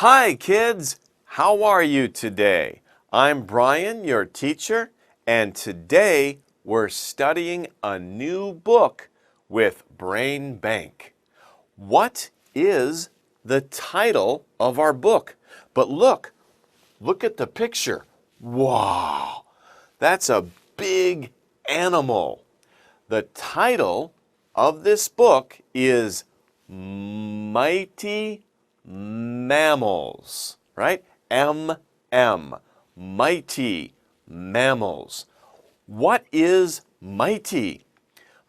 Hi, kids. How are you today? I'm Brian, your teacher, and today we're studying a new book with Brain Bank. What is the title of our book? But look at the picture. Wow, that's a big animal. The title of this book is Mighty Mammals, right? M-M, Mighty Mammals. What is mighty?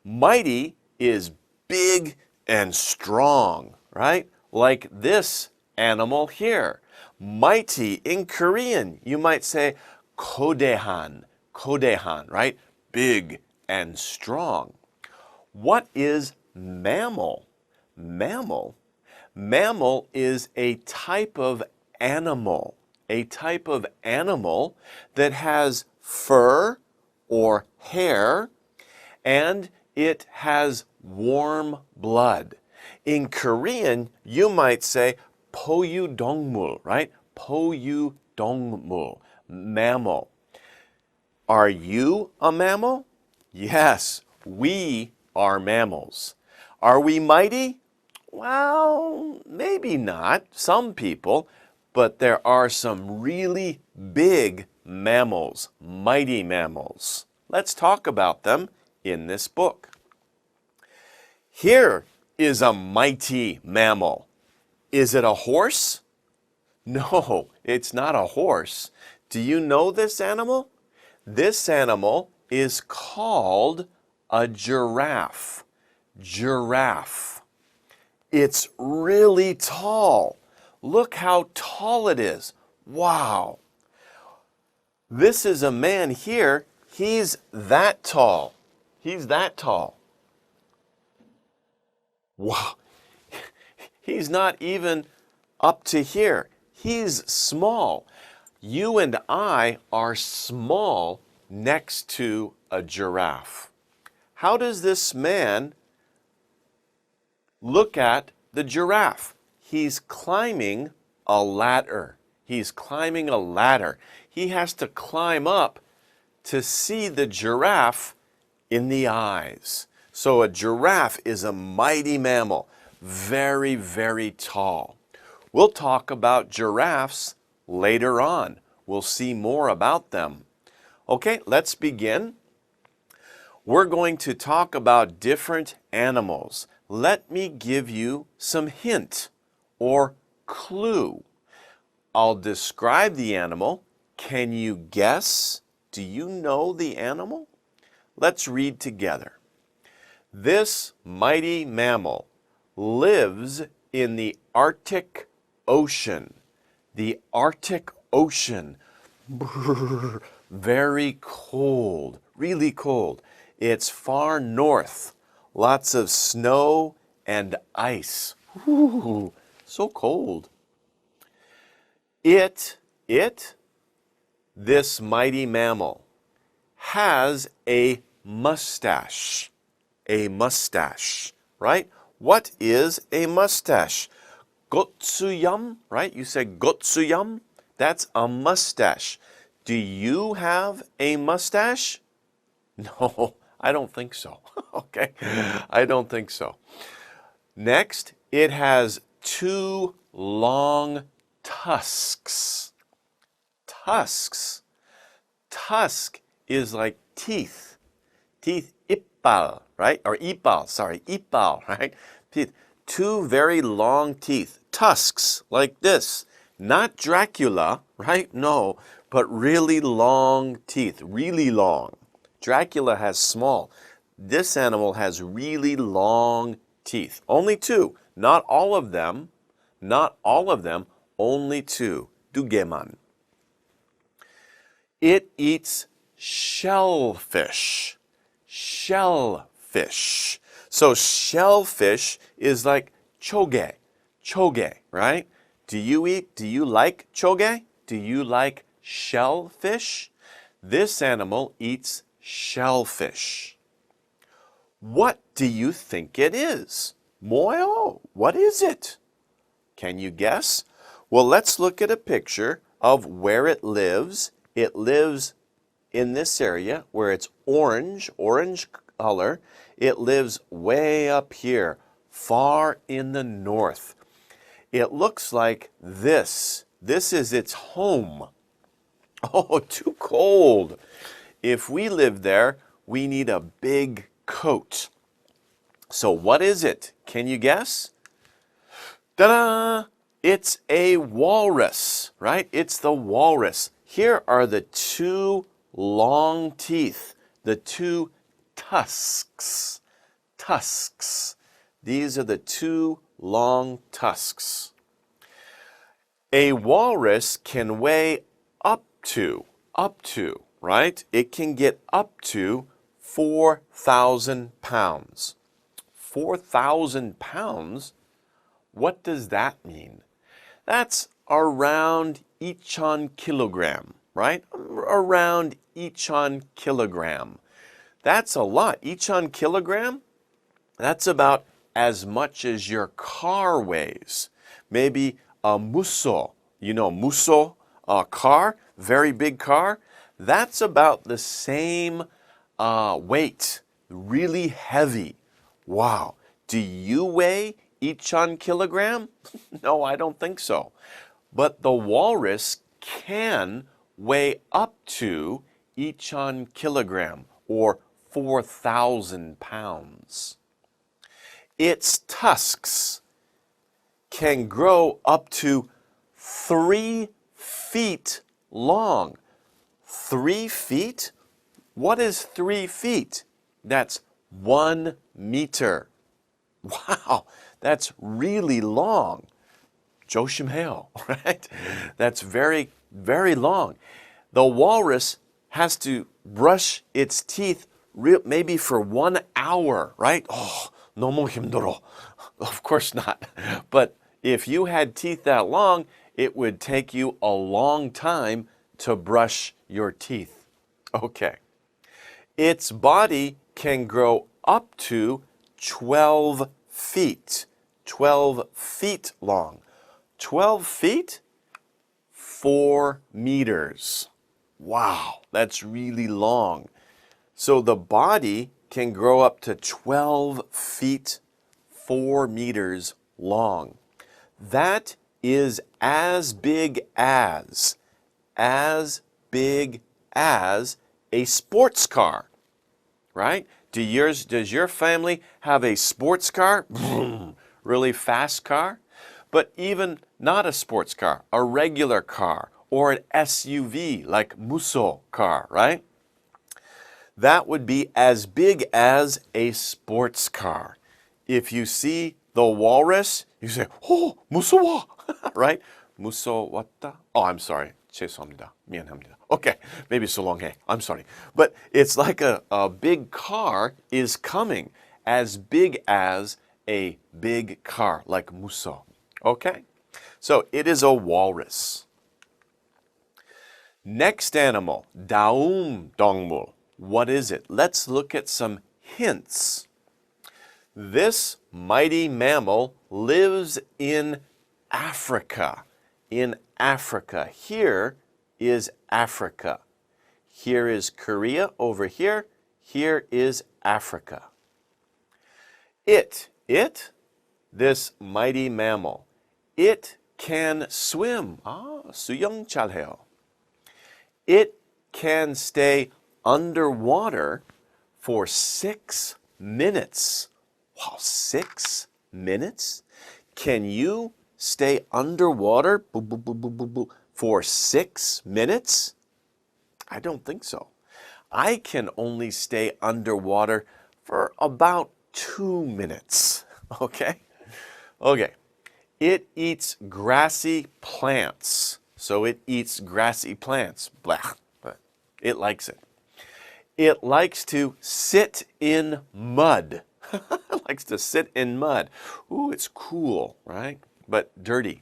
Mighty is big and strong, right? Like this animal here. Mighty in Korean, you might say kodaehan, right? Big and strong. What is mammal? Mammal is a type of animal that has fur or hair, and it has warm blood. In Korean, you might say 포유동물, right? 포유동물, mammal. Are you a mammal? Yes, we are mammals. Are we mighty? Well, maybe not, some people, but there are some really big mammals, mighty mammals. Let's talk about them in this book. Here is a mighty mammal. Is it a horse? No, it's not a horse. Do you know this animal? This animal is called a giraffe. Giraffe. It's really tall. Look how tall it is. Wow. This is a man here. He's that tall. He's that tall. Wow. He's not even up to here. He's small. You and I are small next to a giraffe. How does this man look at the giraffe? He's climbing a ladder. He's climbing a ladder. He has to climb up to see the giraffe in the eyes. So a giraffe is a mighty mammal, very, very tall. We'll talk about giraffes later on. We'll see more about them. Okay, let's begin. We're going to talk about different animals. Let me give you some hint or clue. I'll describe the animal. Can you guess? Do you know the animal? Let's read together. This mighty mammal lives in the Arctic Ocean. The Arctic Ocean. Brrr, very cold, really cold. It's far north. Lots of snow and ice. Ooh, so cold. This mighty mammal, has a mustache. A mustache, right? What is a mustache? Gotsuyam, right? You said gotsuyam. That's a mustache. Do you have a mustache? No, I don't think so. Okay, I don't think so. Next, it has two long tusks. Tusks. Tusk is like teeth. Teeth, ippal, right? Or ipal, sorry, ipal, right? Teeth. Two very long teeth. Tusks, like this. Not Dracula, right? No, but really long teeth, really long. Dracula has small. This animal has really long teeth. Only two. Not all of them. Not all of them. Only two. 두 개만. It eats shellfish. Shellfish. So shellfish is like choge. Choge, right? Do you like choge? Do you like shellfish? This animal eats shellfish. What do you think it is? 뭐요? What is it? Can you guess? Well, let's look at a picture of where it lives. It lives in this area where it's orange color. It lives way up here, far in the north. It looks like this. This is its home. Oh, too cold. If we live there, we need a big coat. So what is it? Can you guess? Ta-da! It's a walrus, right? It's the walrus. Here are the two long teeth, the two tusks. Tusks. These are the two long tusks. A walrus can weigh up to, right? It can get up to 4,000 pounds. 4,000 pounds? What does that mean? That's around each on kilogram, right? Around each on kilogram. That's a lot. Each on kilogram, that's about as much as your car weighs. Maybe a musso, you know, musso, a car, very big car, that's about the same weight, really heavy. Wow. Do you weigh each on kilogram? No, I don't think so. But the walrus can weigh up to each on kilogram, or 4,000 pounds. Its tusks can grow up to 3 feet long. 3 feet? What is 3 feet? That's 1 meter. Wow, that's really long. 조심해요, right? That's very, very long. The walrus has to brush its teeth maybe for 1 hour, right? Oh, 너무 힘들어. Of course not. But if you had teeth that long, it would take you a long time to brush your teeth. Okay. Its body can grow up to 12 feet. 12 feet long. 12 feet? 4 meters. Wow, that's really long. So the body can grow up to 12 feet, 4 meters long. That is as big as a sports car, right? Does your family have a sports car? Really fast car? But even not a sports car, a regular car, or an SUV like musso car, right? That would be as big as a sports car. If you see the walrus, you say, oh, 무서워, right? 무서웠다? Oh, I'm sorry. 죄송합니다. 미안합니다. Okay, maybe solonghe. I'm sorry. But it's like a big car is coming as big as a big car, like muso. Okay? So it is a walrus. Next animal, 다음 동물. What is it? Let's look at some hints. This mighty mammal lives in Africa. In Africa. Here is Africa. Here is Korea over here. Here is Africa. This mighty mammal, it can swim. 수영 잘해요. It can stay underwater for 6 minutes. Wow, 6 minutes? Can you stay underwater for 6 minutes? I don't think so. I can only stay underwater for about 2 minutes. Okay? Okay. It eats grassy plants. So it eats grassy plants. Blah. But it likes it. It likes to sit in mud. It likes to sit in mud. Ooh, it's cool, right? But dirty.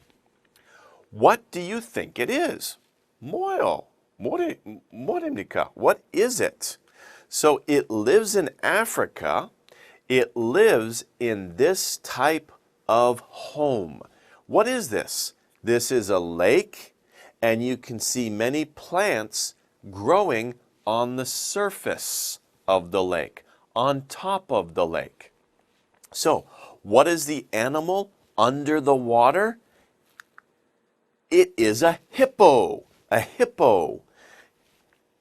What do you think it is? 뭐예요? 뭐입니까? What is it? So it lives in Africa. It lives in this type of home. What is this? This is a lake, and you can see many plants growing on the surface of the lake, on top of the lake. So, what is the animal under the water? It is a hippo. A hippo.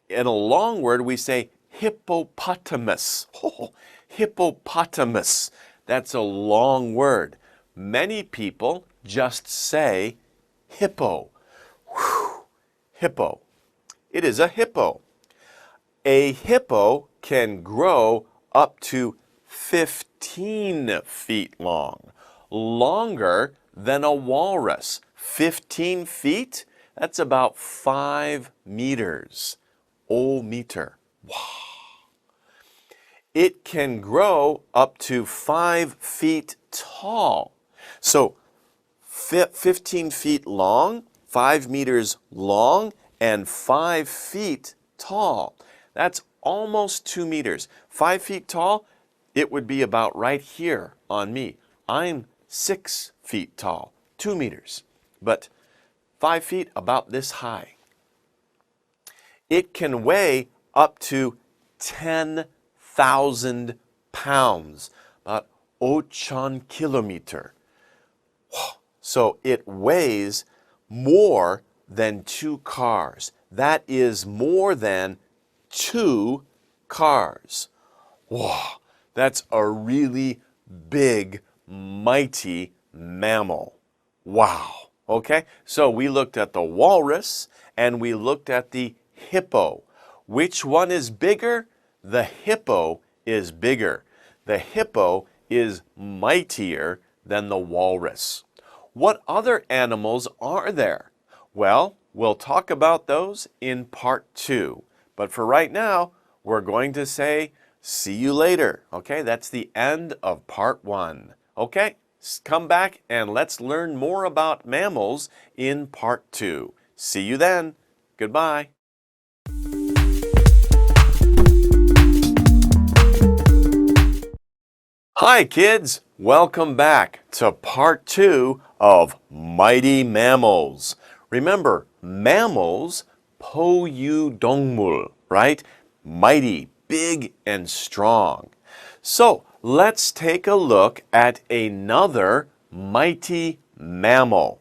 In a long word, we say hippopotamus. Oh, hippopotamus. That's a long word. Many people just say hippo. Whew, hippo. It is a hippo. A hippo can grow up to 15 feet long, longer than a walrus. 15 feet? That's about 5 meters. Meter. Wow. It can grow up to 5 feet tall. So 15 feet long, 5 meters long, and 5 feet tall. That's almost 2 meters. 5 feet tall, it would be about right here on me. I'm 6 feet tall, 2 meters. But 5 feet, about this high. It can weigh up to 10,000 pounds, about 8,000 kilometer. So it weighs more than 2 cars. That is more than 2 cars. Wow, that's a really big, mighty mammal. Wow. Okay, so we looked at the walrus and we looked at the hippo. Which one is bigger? The hippo is bigger. The hippo is mightier than the walrus. What other animals are there? Well, we'll talk about those in part 2. But for right now, we're going to say, see you later. Okay, that's the end of part 1. Okay, come back and let's learn more about mammals in part 2. See you then. Goodbye. Hi kids, welcome back to part 2 of Mighty Mammals. Remember, mammals, 포유동물, right? Mighty, big and strong. So, let's take a look at another mighty mammal.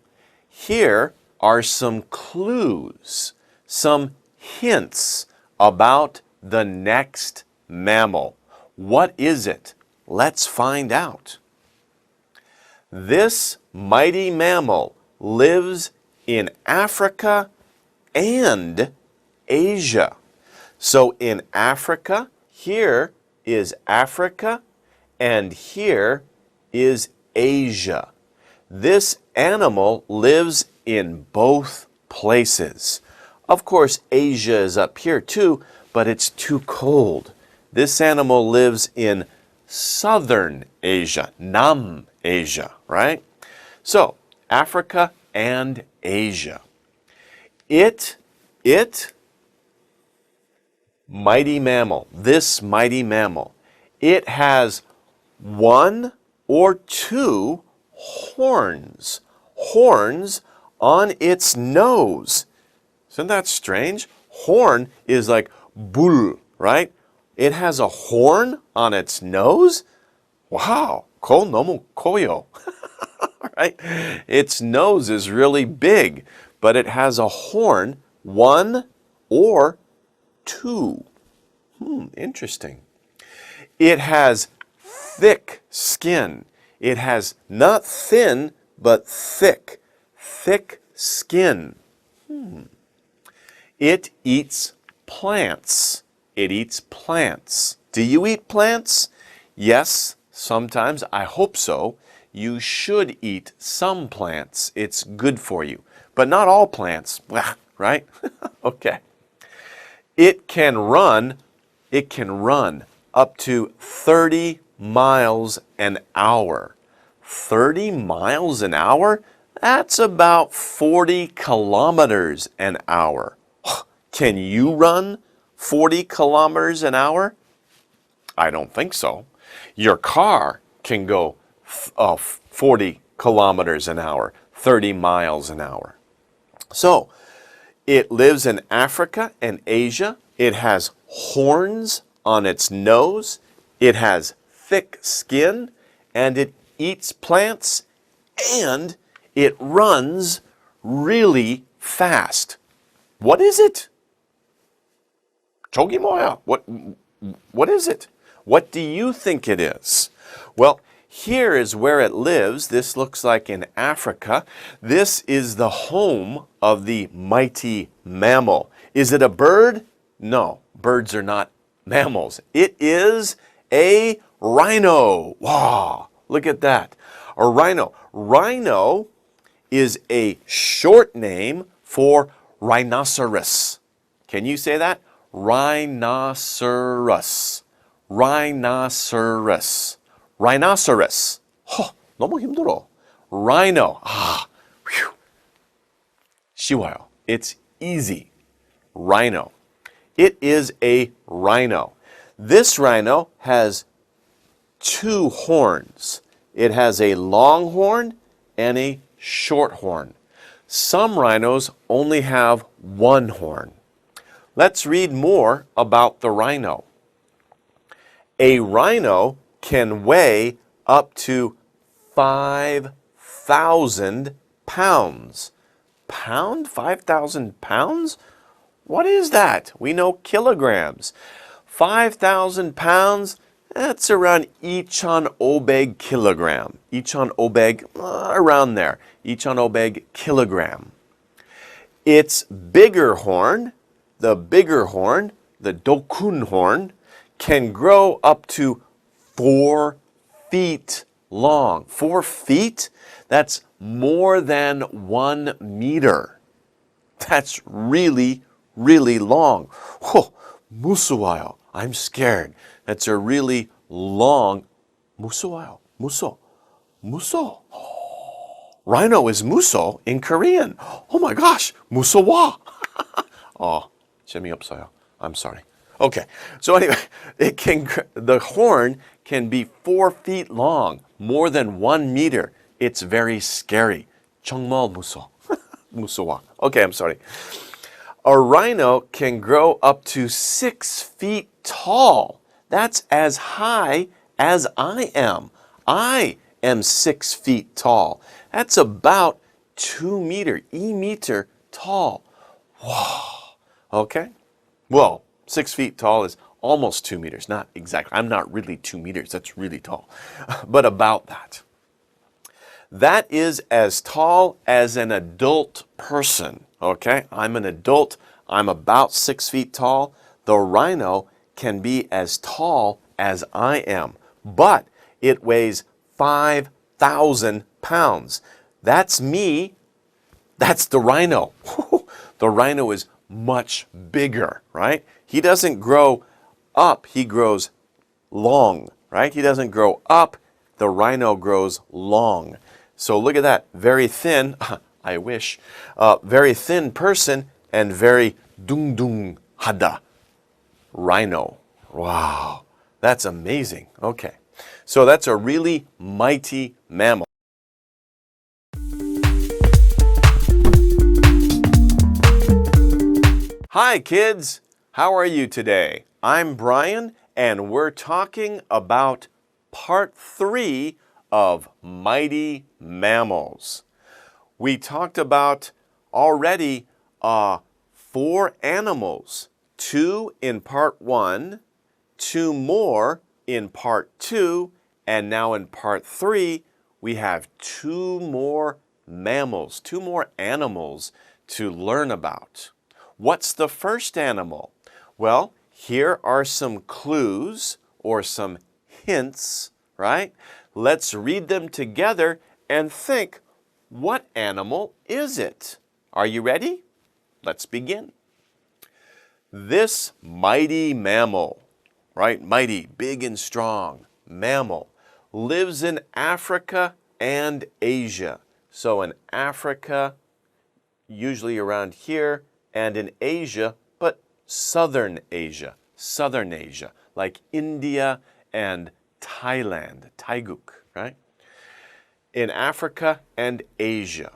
Here are some clues, some hints about the next mammal. What is it? Let's find out. This mighty mammal lives in Africa and Asia. So in Africa, here is Africa, and here is Asia. This animal lives in both places. Of course, Asia is up here too, but it's too cold. This animal lives in Southern Asia, Nam Asia, right? So, Africa and Asia. Mighty mammal, this mighty mammal, it has 1 or 2 horns. Horns on its nose. Isn't that strange? Horn is like bull, right? It has a horn on its nose? Wow, 코 너무 커요. Right? Its nose is really big, but it has a horn, 1 or 2. Interesting. It has thick skin. It has not thin, but thick. Thick skin. It eats plants. It eats plants. Do you eat plants? Yes, sometimes. I hope so. You should eat some plants. It's good for you. But not all plants, right? Okay. It can run up to 30 miles an hour. 30 miles an hour? That's about 40 kilometers an hour. Can you run 40 kilometers an hour? I don't think so. Your car can go 40 kilometers an hour. 30 miles an hour. So, it lives in Africa and Asia. It has horns on its nose. It has thick skin, and it eats plants, and it runs really fast. What is it? 저기 뭐야? What is it? What do you think it is? Well, here is where it lives. This looks like in Africa. This is the home of the mighty mammal. Is it a bird? No, birds are not mammals. It is a rhino. Wow, look at that. A rhino. Rhino is a short name for rhinoceros. Can you say that? Rhinoceros. Rhinoceros. Rhinoceros. 너무 힘들어. Rhino. Whew. 쉬워요. It's easy. Rhino. It is a rhino. This rhino has two horns. It has a long horn and a short horn. Some rhinos only have one horn. Let's read more about the rhino. A rhino can weigh up to 5,000 pounds. Pound? 5,000 pounds? What is that? We know kilograms. 5,000 pounds, that's around 2,500 kilogram. 2,500, around there. 2,500 kilogram. Its bigger horn, the dokun horn, can grow up to 4 feet long. 4 feet? That's more than 1 meter. That's really, really long. 무서워요. I'm scared. That's a really long. 무서워요. 무서. Rhino is muso in Korean. Oh my gosh. 무서워. 재미없어요. I'm sorry. Okay. So anyway, the horn can be 4 feet long, more than 1 meter. It's very scary. 정말 무서워. 무서워. Okay, I'm sorry. A rhino can grow up to 6 feet tall. That's as high as I am. I am 6 feet tall. That's about 2 meter, 2 meter tall. Wow. Okay? Well, 6 feet tall is almost 2 meters. Not exactly. I'm not really 2 meters. That's really tall. But about that. That is as tall as an adult person. Okay? I'm an adult. I'm about 6 feet tall. The rhino can be as tall as I am. But it weighs 5,000 pounds. That's me. That's the rhino. The rhino is much bigger, right? He doesn't grow up, he grows long, right? He doesn't grow up, the rhino grows long. So look at that, very thin, I wish, very thin person and very hada rhino. Wow, that's amazing. Okay, so that's a really mighty mammal. Hi kids, how are you today? I'm Brian and we're talking about part 3 of Mighty Mammals. We talked about already 4 animals, 2 in part 1, 2 more in part 2, and now in part 3 we have 2 more mammals, 2 more animals to learn about. What's the first animal? Well, here are some clues or some hints, right? Let's read them together and think, what animal is it? Are you ready? Let's begin. This mighty mammal, right? Mighty, big and strong, mammal, lives in Africa and Asia. So in Africa, usually around here, and in Asia, but southern Asia, like India and Thailand, Taiguk, right? In Africa and Asia.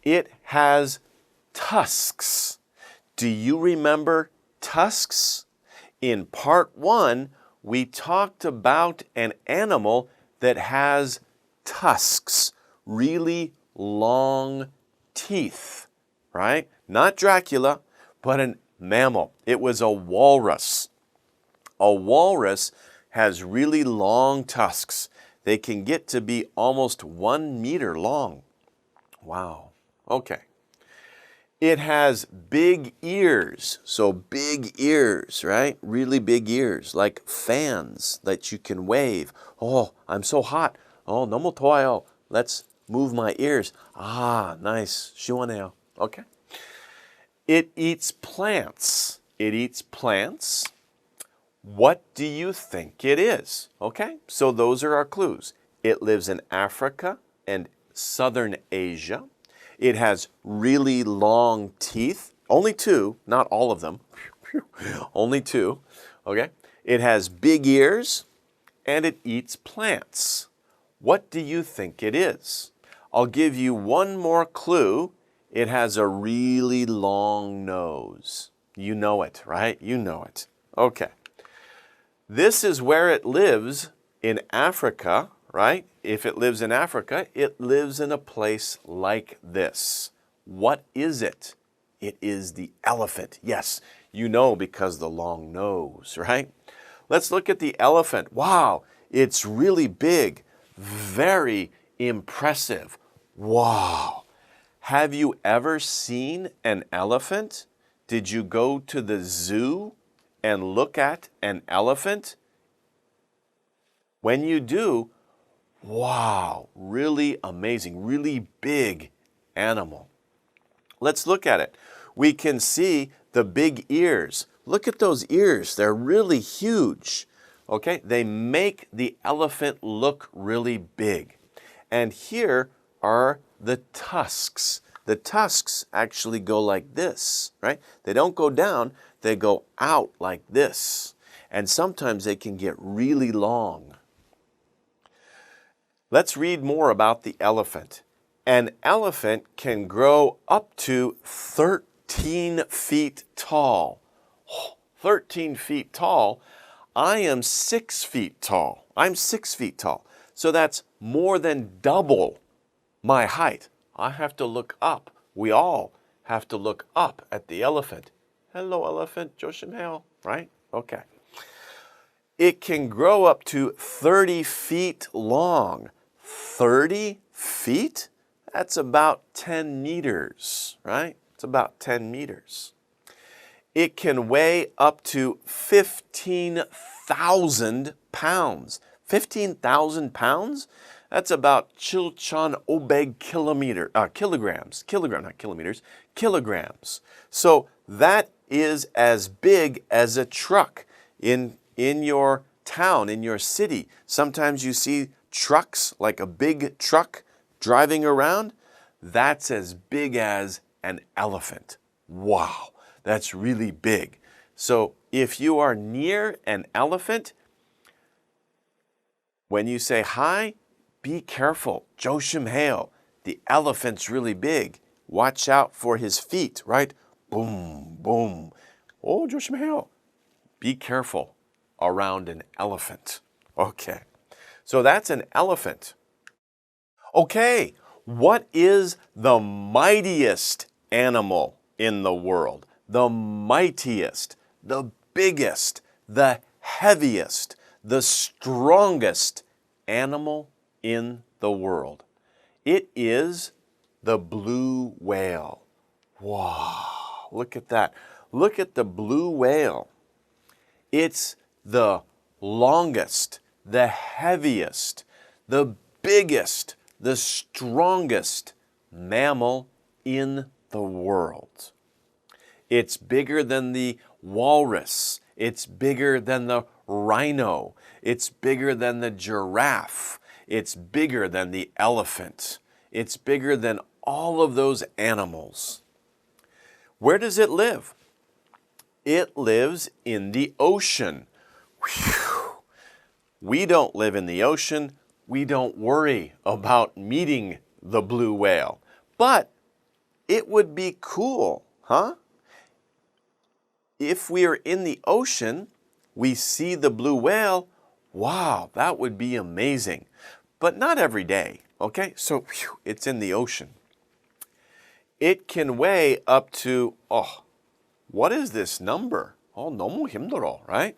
It has tusks. Do you remember tusks? In part 1, we talked about an animal that has tusks, really long teeth, right? Not Dracula, but a mammal. It was a walrus. A walrus has really long tusks. They can get to be almost 1 meter long. Wow. Okay. It has big ears. So big ears, right? Really big ears, like fans that you can wave. Oh, I'm so hot. Oh, 너무 더워요. Let's move my ears. Ah, nice. 시원해요. Okay. It eats plants. It eats plants. What do you think it is? Okay, so those are our clues. It lives in Africa and southern Asia. It has really long teeth. Only 2, not all of them. Only 2, okay? It has big ears, and it eats plants. What do you think it is? I'll give you one more clue. It has a really long nose. You know it, right? You know it. Okay. This is where it lives in Africa, right? If it lives in Africa, it lives in a place like this. What is it? It is the elephant. Yes, you know because the long nose, right? Let's look at the elephant. Wow, it's really big, very impressive. Wow. Have you ever seen an elephant? Did you go to the zoo and look at an elephant? When you do, wow, really amazing, really big animal. Let's look at it. We can see the big ears. Look at those ears. They're really huge. Okay, they make the elephant look really big. And here are the tusks. The tusks actually go like this, right? They don't go down, they go out like this. And sometimes they can get really long. Let's read more about the elephant. An elephant can grow up to 13 feet tall. 13 feet tall. I am 6 feet tall. I'm 6 feet tall. So that's more than double my height. I have to look up. We all have to look up at the elephant. Hello, elephant. 조심해요. Right? Okay. It can grow up to 30 feet long. 30 feet? That's about 10 meters, right? It's about 10 meters. It can weigh up to 15,000 pounds. 15,000 pounds? That's about 7,500 kilograms. Not kilometers, kilograms. So that is as big as a truck in your town, in your city. Sometimes you see trucks, like a big truck driving around. That's as big as an elephant. Wow, that's really big. So if you are near an elephant, when you say hi, be careful. 조심해요. The elephant's really big. Watch out for his feet, right? Boom, boom. Oh, 조심해요. Be careful around an elephant. Okay. So that's an elephant. Okay, what is the mightiest animal in the world? The mightiest, the biggest, the heaviest, the strongest animal in the world. It is the blue whale. Wow, look at that. Look at the blue whale. It's the longest, the heaviest, the biggest, the strongest mammal in the world. It's bigger than the walrus. It's bigger than the rhino. It's bigger than the giraffe. It's bigger than the elephant. It's bigger than all of those animals. Where does it live? It lives in the ocean. Whew. We don't live in the ocean. We don't worry about meeting the blue whale. But It would be cool, huh? If we are in the ocean, we see the blue whale. Wow, that would be amazing. But not every day, okay? So it's in the ocean. It can weigh up to, what is this number? 너무 힘들어, right?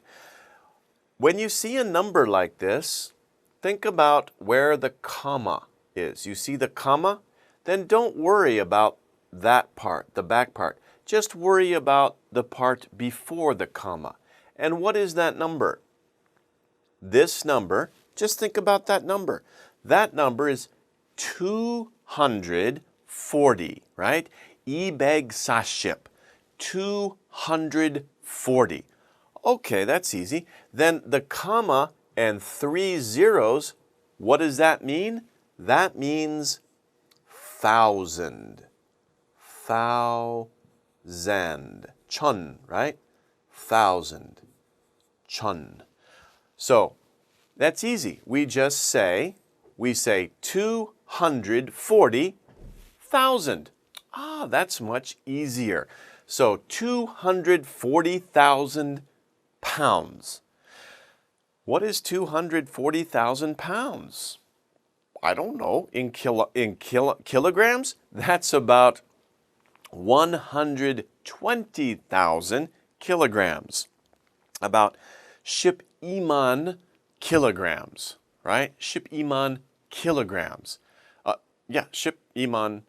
When you see a number like this, think about where the comma is. You see the comma? Then don't worry about that part, the back part. Just worry about the part before the comma. And what is that number? This number, just think about that number. That number is 240, right? 240. 240. Okay, that's easy. Then the comma and 3 zeros, what does that mean? That means 1,000. 1,000. 천, right? 1,000. 천. So that's easy. We say 240,000. That's much easier. So 240,000 pounds. What is 240,000 pounds? I don't know. In kilograms? That's about 120,000 kilograms. About 10만 kilograms, right? 10만 kilograms. 10만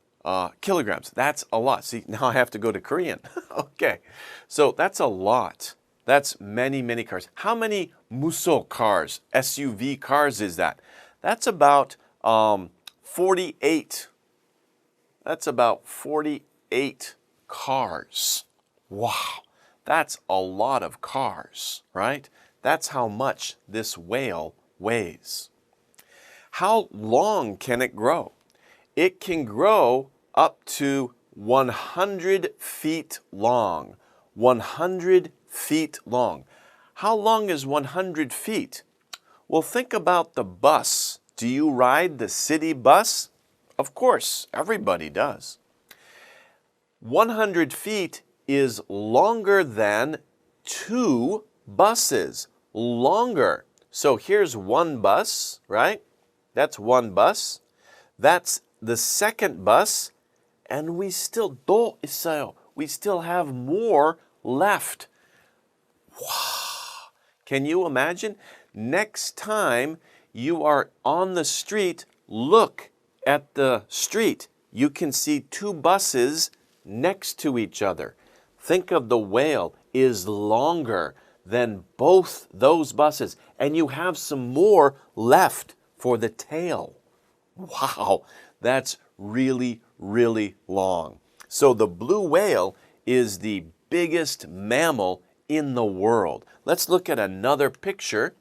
kilograms. That's a lot. See, now I have to go to Korean. Okay. So that's a lot. That's many, many cars. How many muso cars, SUV cars is that? That's about 48. That's about 48 cars. Wow. That's a lot of cars, right? That's how much this whale weighs. How long can it grow? It can grow up to 100 feet long. 100 feet long. How long is 100 feet? Well, think about the bus. Do you ride the city bus? Of course, everybody does. 100 feet is longer than 2 buses. Longer. So here's one bus, right? That's one bus. That's the second bus. And we still 또 있어요. We still have more left. Wow. Can you imagine? Next time you are on the street, look at the street. You can see 2 buses next to each other. Think of the whale is longer than both those buses, and you have some more left for the tail. Wow, that's really, really long. So the blue whale is the biggest mammal in the world. Let's look at another picture.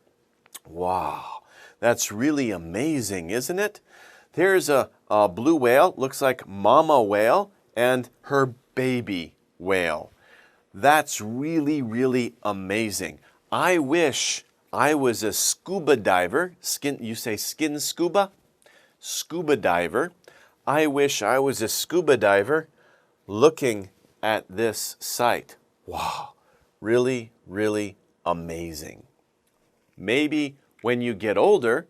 Wow, that's really amazing, isn't it? There's a blue whale, looks like mama whale, and her baby whale. That's really, really amazing. I wish I was a scuba diver. You say skin scuba? Scuba diver. I wish I was a scuba diver looking at this sight. Wow, really, really amazing. Maybe when you get older,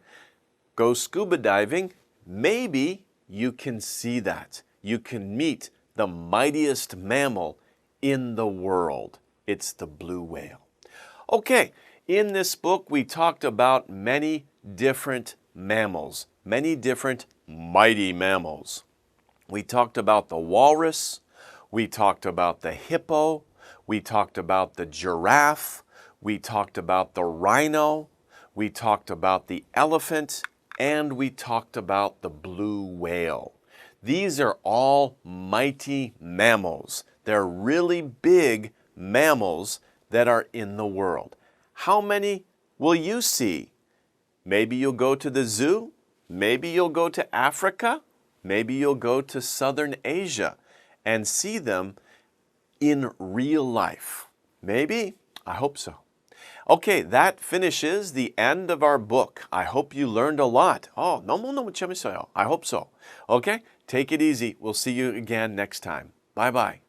go scuba diving, maybe you can see that. You can meet the mightiest mammal in the world. It's the blue whale. Okay, in this book we talked about many different mammals, many different mighty mammals. We talked about the walrus, we talked about the hippo, we talked about the giraffe, we talked about the rhino, we talked about the elephant, and we talked about the blue whale. These are all mighty mammals. They're really big mammals that are in the world. How many will you see? Maybe you'll go to the zoo. Maybe you'll go to Africa. Maybe you'll go to Southern Asia and see them in real life. Maybe. I hope so. Okay, that finishes the end of our book. I hope you learned a lot. 너무너무 재밌어요. I hope so. Okay, take it easy. We'll see you again next time. Bye-bye.